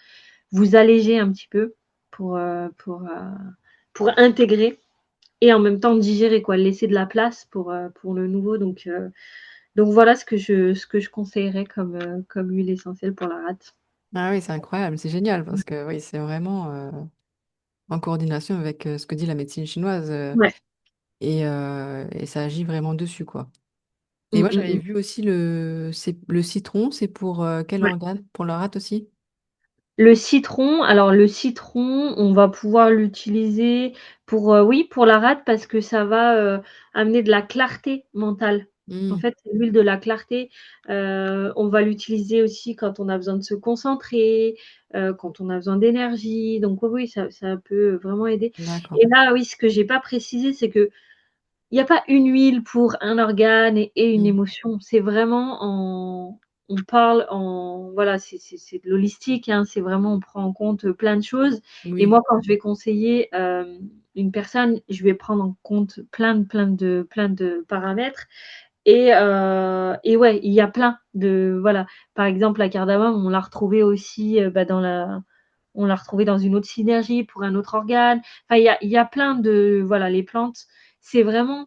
vous alléger un petit peu pour intégrer et en même temps digérer quoi, laisser de la place pour le nouveau donc voilà ce que je conseillerais comme huile essentielle pour la rate. Ah oui, c'est incroyable, c'est génial parce que oui, c'est vraiment en coordination avec ce que dit la médecine chinoise Ouais. et ça agit vraiment dessus, quoi. Et Mmh, moi, mmh j'avais mh. vu aussi le citron, c'est pour quel Ouais. organe? Pour la rate aussi? Le citron, alors le citron, on va pouvoir l'utiliser pour, oui, pour la rate parce que ça va, amener de la clarté mentale. En Hmm, fait, c'est l'huile de la clarté, on va l'utiliser aussi quand on a besoin de se concentrer, quand on a besoin d'énergie, donc oui, oui, ça peut vraiment aider d'accord. et là, oui, ce que j'ai pas précisé, c'est qu'il y a pas une huile pour un organe et une Hmm, émotion. C'est vraiment en on parle en voilà, c'est de l'holistique, hein, c'est vraiment on prend en compte, plein de choses et oui, moi, quand je vais conseiller, une personne, je vais prendre en compte plein de paramètres et ouais, il y a plein de voilà. Par exemple, la cardamome, on l'a retrouvée aussi, bah, on l'a retrouvée dans une autre synergie pour un autre organe. Enfin, il y a plein de voilà, les plantes, c'est vraiment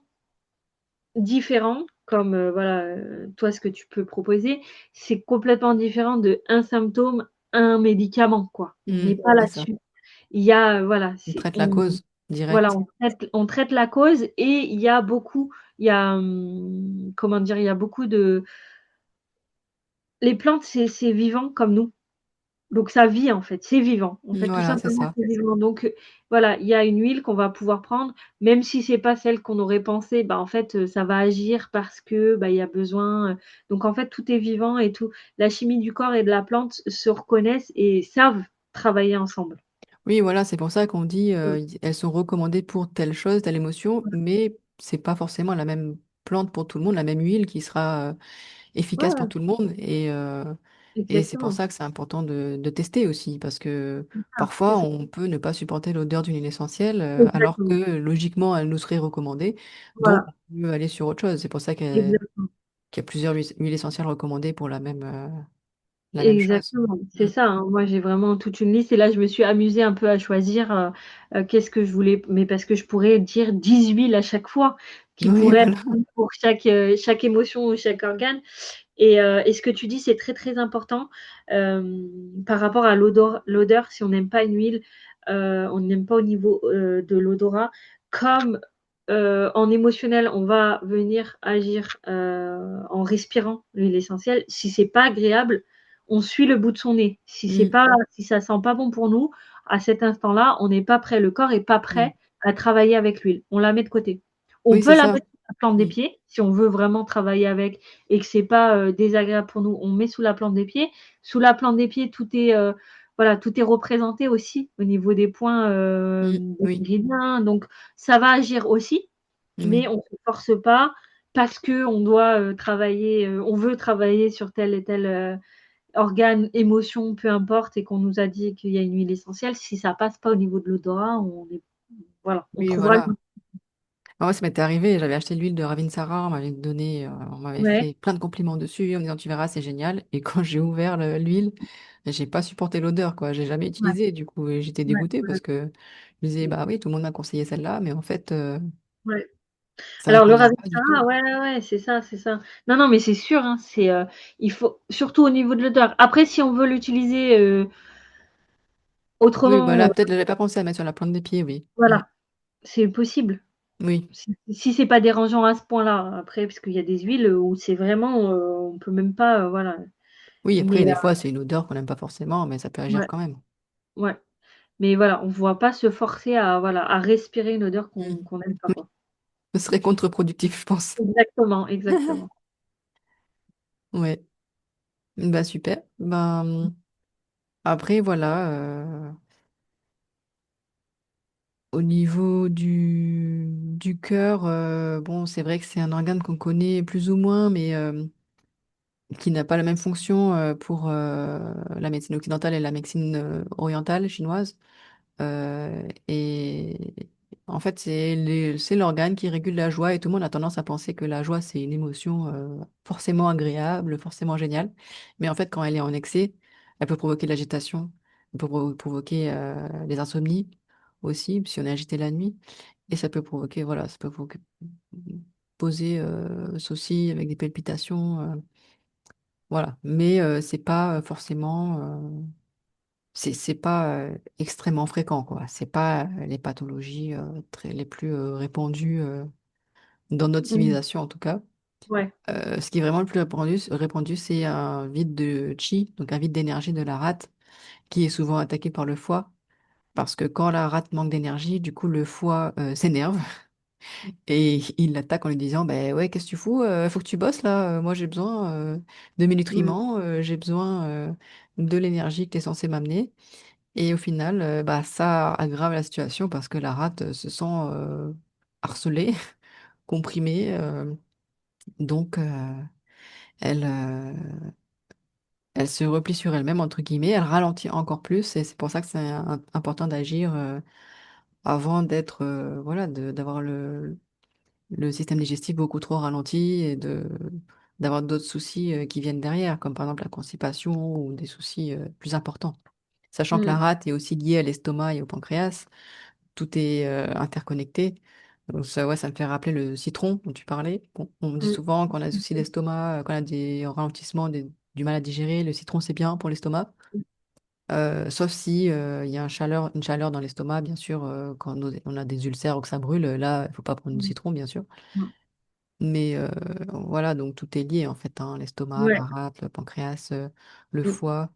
différent comme, voilà, toi ce que tu peux proposer, c'est complètement différent de un symptôme, un médicament, quoi. On hmm, n'est pas c'est ça. là-dessus. Il y a, voilà, On c'est traite la cause voilà, directe. on traite la cause et il y a beaucoup il y a, comment dire? Il y a beaucoup de les plantes, c'est vivant comme nous. Donc ça vit en fait, c'est vivant. En fait, tout Voilà, c'est simplement, ça. c'est vivant. Donc, voilà, il y a une huile qu'on va pouvoir prendre, même si c'est pas celle qu'on aurait pensé, bah, en fait, ça va agir parce que, bah, il y a besoin, donc en fait, tout est vivant et tout la chimie du corps et de la plante se reconnaissent et savent travailler ensemble. Oui, voilà, c'est pour ça qu'on dit Mmh. elles sont recommandées pour telle chose, telle émotion, mais c'est pas forcément la même plante pour tout le monde, la même huile qui sera Ouais, efficace ouais, pour tout le monde. Et c'est pour exactement. ça que c'est important de tester aussi, parce que C'est ça, c'est parfois ça. on peut ne pas supporter l'odeur d'une huile essentielle, alors que Exactement. logiquement elle nous serait recommandée, donc Voilà, on peut aller sur autre chose. C'est pour ça exactement. qu'il y a plusieurs huiles essentielles recommandées pour la même chose. Exactement, c'est Mm. ça, hein. Moi, j'ai vraiment toute une liste et là, je me suis amusée un peu à choisir, qu'est-ce que je voulais mais parce que je pourrais dire 10 huiles à chaque fois, qui Oui, pourraient être voilà. bonnes pour chaque émotion ou chaque organe et ce que tu dis, c'est très, très important, par rapport à l'odeur, si on n'aime pas une huile, on n'aime pas au niveau, de l'odorat, comme, en émotionnel, on va venir agir, en respirant l'huile essentielle. Si c'est pas agréable, on suit le bout de son nez. Mm, Si ça sent pas bon pour nous, à cet instant-là, on n'est pas prêt, le corps est pas mm. prêt à travailler avec l'huile. On la met de côté. On Oui, c'est peut la ça. mettre sur la plante des Mm. pieds, si on veut vraiment travailler avec et que c'est pas désagréable pour nous, on met sous la plante des pieds. Sous la plante des pieds, tout est voilà, tout est représenté aussi au niveau des points Mm. des Oui, méridiens. Donc ça va agir aussi, mais oui. on se force pas parce que on doit travailler, on veut travailler sur tel et tel organe, émotion, peu importe, et qu'on nous a dit qu'il y a une huile essentielle. Si ça passe pas au niveau de l'odorat, on est voilà, on Oui, trouvera voilà. Ah, moi, ça m'était arrivé, j'avais acheté l'huile de Ravinsara, on m'avait ouais, fait plein de compliments dessus en me disant tu verras, c'est génial. Et quand j'ai ouvert l'huile, j'ai pas supporté l'odeur, quoi. J'ai jamais ouais, utilisé. Du coup, j'étais ouais, dégoûtée ouais, parce que je me disais, bah oui, tout le monde m'a conseillé celle-là, mais en fait, ouais. ça me Alors le convient pas du tout. Ravitsara, ouais, ouais, ouais, c'est ça, c'est ça. Non, non, mais c'est sûr, hein, il faut surtout au niveau de l'odeur. Après, si on veut l'utiliser, Oui, autrement, voilà, peut-être j'avais pas pensé à mettre sur la plante des pieds, oui. Mm. voilà, c'est possible. Oui. Si c'est pas dérangeant à ce point-là. Après, parce qu'il y a des huiles, où c'est vraiment, on peut même pas, voilà. Oui, après, Mais, des fois, c'est une odeur qu'on n'aime pas forcément, mais ça peut agir ouais, quand même. ouais. Mais voilà, on va pas se forcer à, voilà, à respirer une odeur Mm. qu'on aime pas, Oui, quoi. ce serait contre-productif, je pense. Exactement, exactement. Ouais. Bah super. Ben, après, voilà. Au niveau du cœur, bon, c'est vrai que c'est un organe qu'on connaît plus ou moins, mais qui n'a pas la même fonction pour la médecine occidentale et la médecine orientale chinoise. Et en fait, c'est l'organe qui régule la joie et tout le monde a tendance à penser que la joie, c'est une émotion forcément agréable, forcément géniale. Mais en fait, quand elle est en excès, elle peut provoquer de l'agitation, elle peut provoquer des insomnies aussi, si on est agité la nuit. Et ça peut provoquer, voilà, ça peut provoquer, poser soucis avec des palpitations, voilà. Mais c'est pas forcément, c'est pas extrêmement fréquent, quoi. C'est pas les pathologies les plus répandues dans notre Mmh. civilisation, en tout cas. Ouais. Ce qui est vraiment le plus répandu, c'est un vide de chi, donc un vide d'énergie de la rate, qui est souvent attaqué par le foie. Parce que quand la rate manque d'énergie, du coup, le foie s'énerve. Et il l'attaque en lui disant, ben ouais, qu'est-ce que tu fous? Faut que tu bosses là. Moi, j'ai besoin de mes Mmh. nutriments, j'ai besoin de l'énergie que tu es censé m'amener. Et au final, bah, ça aggrave la situation parce que la rate se sent harcelée, comprimée. Donc, elle, elle se replie sur elle-même, entre guillemets. Elle ralentit encore plus. Et c'est pour ça que c'est important d'agir avant d'être, voilà, d'avoir le système digestif beaucoup trop ralenti et d'avoir d'autres soucis qui viennent derrière, comme par exemple la constipation ou des soucis plus importants. Sachant que la Mmh. rate est aussi liée à l'estomac et au pancréas, tout est interconnecté. Donc ça, ouais, ça me fait rappeler le citron dont tu parlais. Bon, on me dit Mmh. souvent quand on a des soucis d'estomac, quand on a des ralentissements, du mal à digérer, le citron c'est bien pour l'estomac. Sauf si il y a une chaleur dans l'estomac, bien sûr, quand on a des ulcères ou que ça brûle, là, il faut pas prendre du Mmh. citron, bien sûr. Mmh. Mais voilà, donc tout est lié en fait, hein, l'estomac, Ouais. la rate, le pancréas, le Mmh. foie.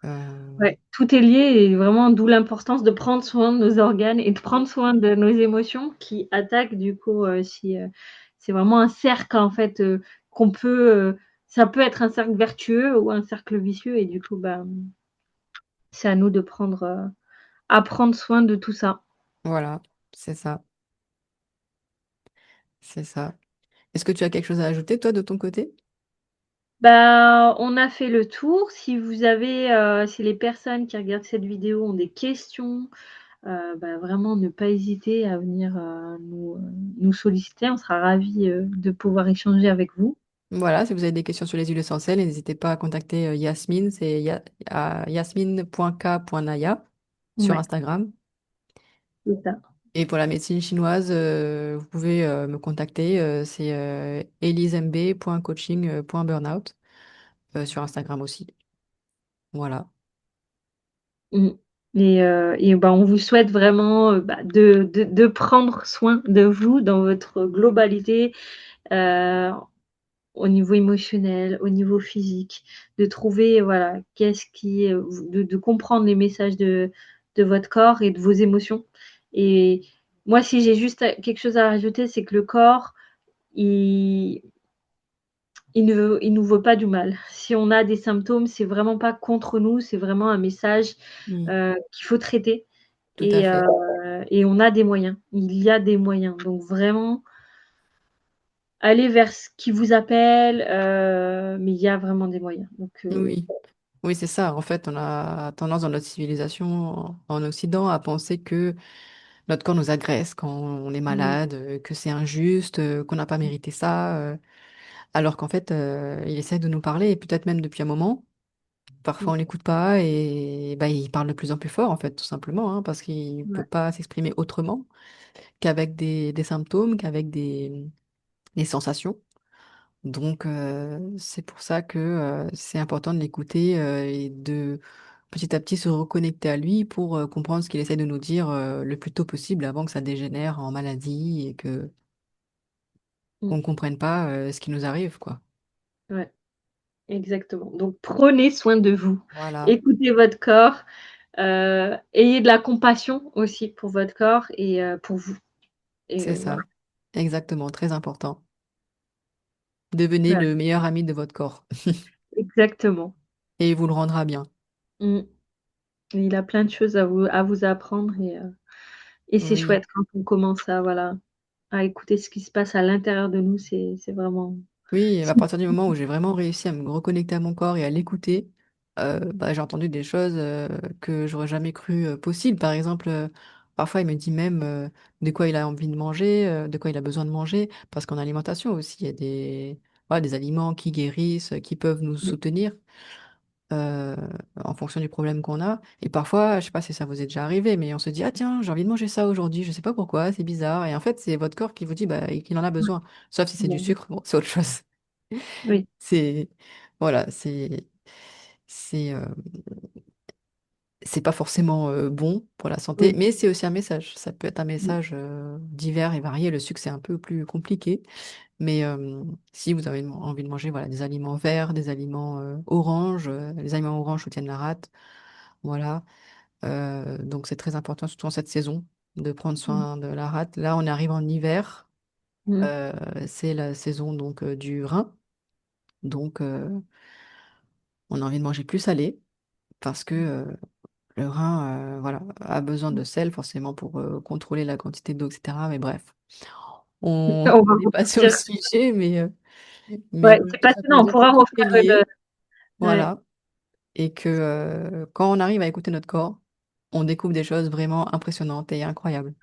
euh, Ouais, tout est lié et vraiment d'où l'importance de prendre soin de nos organes et de Mm. prendre soin de nos émotions qui attaquent du coup, si, c'est vraiment un cercle en fait, qu'on peut, ça peut être un cercle vertueux ou un cercle vicieux et du coup, bah, c'est à nous de prendre, à prendre soin de tout ça. Voilà, c'est ça, c'est ça. Est-ce que tu as quelque chose à ajouter, toi, de ton côté? Bah, on a fait le tour. Si vous avez, si les personnes qui regardent cette vidéo ont des questions, bah, vraiment ne pas hésiter à venir, nous solliciter. On sera ravis, de pouvoir échanger avec vous. Voilà, si vous avez des questions sur les huiles essentielles, n'hésitez pas à contacter Yasmine, c'est à yasmine.k.naya sur Ouais, Instagram. c'est ça. Et pour la médecine chinoise, vous pouvez me contacter, c'est elisemb.coaching.burnout sur Instagram aussi. Voilà, Mmh. Et bah, on vous souhaite vraiment, bah, de prendre soin de vous dans votre globalité, heu, au niveau émotionnel, au niveau physique, de trouver, voilà, qu'est-ce qui, de comprendre les messages de votre corps et de vos émotions. Et moi, si j'ai juste quelque chose à rajouter, c'est que le corps, il il nous veut pas du mal. Si on a des symptômes, c'est vraiment pas contre nous, c'est vraiment un message, oui, qu'il faut traiter. tout à fait. Et on a des moyens. Il y a des moyens. Donc vraiment, allez vers ce qui vous appelle, mais il y a vraiment des moyens. Donc Oui, oui, c'est ça. En fait, on a tendance dans notre civilisation en Occident à penser que notre corps nous agresse quand on est mmh, malade, que c'est injuste, qu'on n'a pas mérité ça, alors qu'en fait, il essaie de nous parler, et peut-être même depuis un moment. Parfois, mmh, on n'écoute pas et bah, il parle de plus en plus fort, en fait, tout simplement, hein, parce qu'il ne peut ouais, pas s'exprimer autrement qu'avec des symptômes, qu'avec des sensations. Donc, c'est pour ça que c'est important de l'écouter et de petit à petit se reconnecter à lui pour comprendre ce qu'il essaie de nous dire le plus tôt possible avant que ça dégénère en maladie et que mmh, qu'on ne comprenne pas ce qui nous arrive, quoi. ouais, exactement. Donc prenez soin de vous. Voilà, Écoutez votre corps, ayez de la compassion aussi pour votre corps et pour vous. c'est Et voilà. ça. Exactement, très important. Devenez Ouais, le meilleur ami de votre corps exactement. et il vous le rendra bien. Mmh. Il a plein de choses à vous apprendre et c'est Oui. chouette quand on commence à, voilà, à écouter ce qui se passe à l'intérieur de nous, c'est vraiment Oui, et à c'est partir du moment où j'ai vraiment réussi à me reconnecter à mon corps et à l'écouter, bah, j'ai entendu des choses que j'aurais jamais cru possible. Par exemple, parfois il me dit même de quoi il a envie de manger, de quoi il a besoin de manger, parce qu'en alimentation aussi, il y a voilà, des aliments qui guérissent, qui peuvent nous mmh, soutenir euh, en fonction du problème qu'on a. Et parfois, je sais pas si ça vous est déjà arrivé, mais on se dit, ah tiens, j'ai envie de manger ça aujourd'hui, je sais pas pourquoi, c'est bizarre. Et en fait, c'est votre corps qui vous dit bah, qu'il en a besoin. Sauf si c'est du mmh, sucre, bon, c'est autre chose. oui, C'est voilà, c'est c'est pas forcément bon pour la santé, oui, mais c'est aussi un message. Ça peut être un mmh, message divers et varié. Le sucre, c'est un peu plus compliqué, mais si vous avez envie de manger voilà, des aliments verts, des aliments oranges, les aliments oranges soutiennent la rate. Voilà. Donc c'est très important, surtout en cette saison, de prendre mmh, soin de la rate. Là, on arrive en hiver. mmh, euh, c'est la saison donc du rein. Donc, on a envie de manger plus salé parce que le rein voilà, a besoin de sel forcément pour contrôler la quantité d'eau, etc. Mais bref, on on va n'est pas sur le repartir. sujet, mais Ouais, voilà, c'est tout ça pour passionnant, on dire que pourra tout est refaire lié, ouais, voilà, et que quand on arrive à écouter notre corps, on découvre des choses vraiment impressionnantes et incroyables.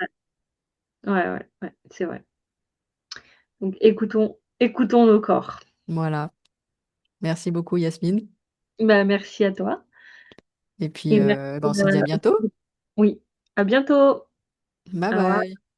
ouais, ouais, ouais, c'est vrai. Donc écoutons nos corps. Voilà. Merci beaucoup, Yasmine. Bah, merci à toi Et puis, et merci ben, on se dit à bientôt. oui, à bientôt. Bye Au revoir. bye.